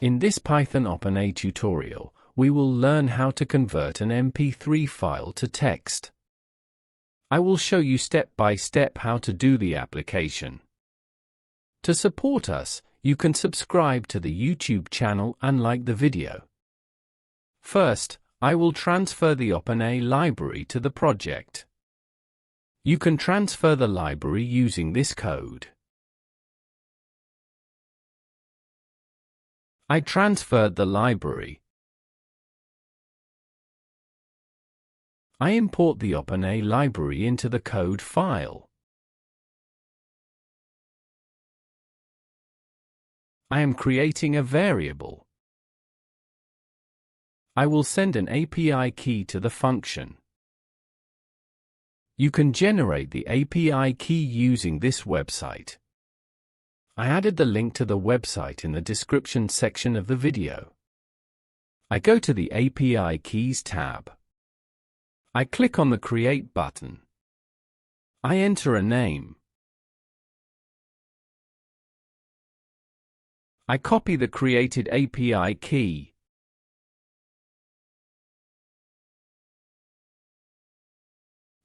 In this Python OpenAI tutorial, we will learn how to convert an MP3 file to text. I will show you step by step how to do the application. To support us, you can subscribe to the YouTube channel and like the video. First, I will transfer the OpenAI library to the project. You can transfer the library using this code. I transferred the library. I import the OpenAI library into the code file. I am creating a variable. I will send an API key to the function. You can generate the API key using this website. I added the link to the website in the description section of the video. I go to the API Keys tab. I click on the Create button. I enter a name. I copy the created API key.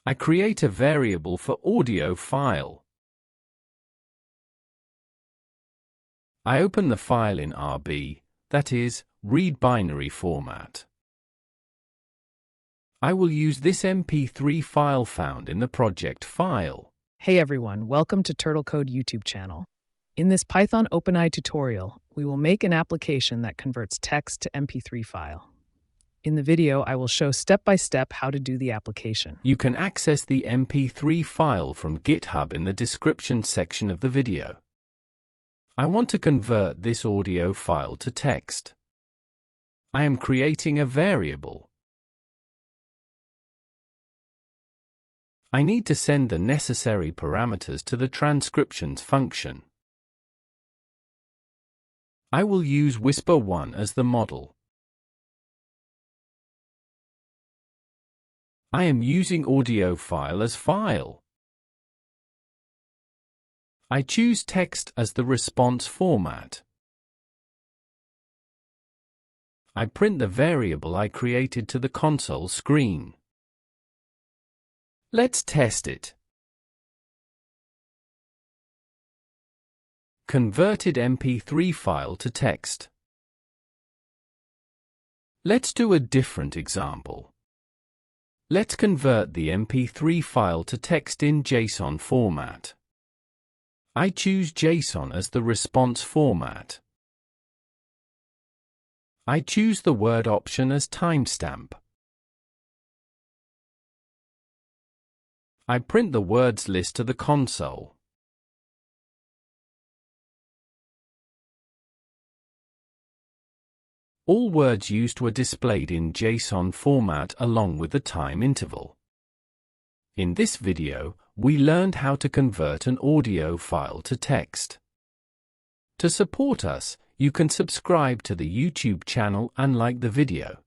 I create a variable for audio file. I open the file in RB, that is, read binary format. I will use this MP3 file found in the project file. Hey everyone, welcome to Turtle Code YouTube channel. In this Python OpenAI tutorial, we will make an application that converts text to MP3 file. In the video, I will show step by step how to do the application. You can access the MP3 file from GitHub in the description section of the video. I want to convert this audio file to text. I am creating a variable. I need to send the necessary parameters to the transcriptions function. I will use Whisper1 as the model. I am using audio file as file. I choose text as the response format. I print the variable I created to the console screen. Let's test it. Converted MP3 file to text. Let's do a different example. Let's convert the MP3 file to text in JSON format. I choose JSON as the response format. I choose the word option as timestamp. I print the words list to the console. All words used were displayed in JSON format along with the time interval. In this video, we learned how to convert an audio file to text. To support us, you can subscribe to the YouTube channel and like the video.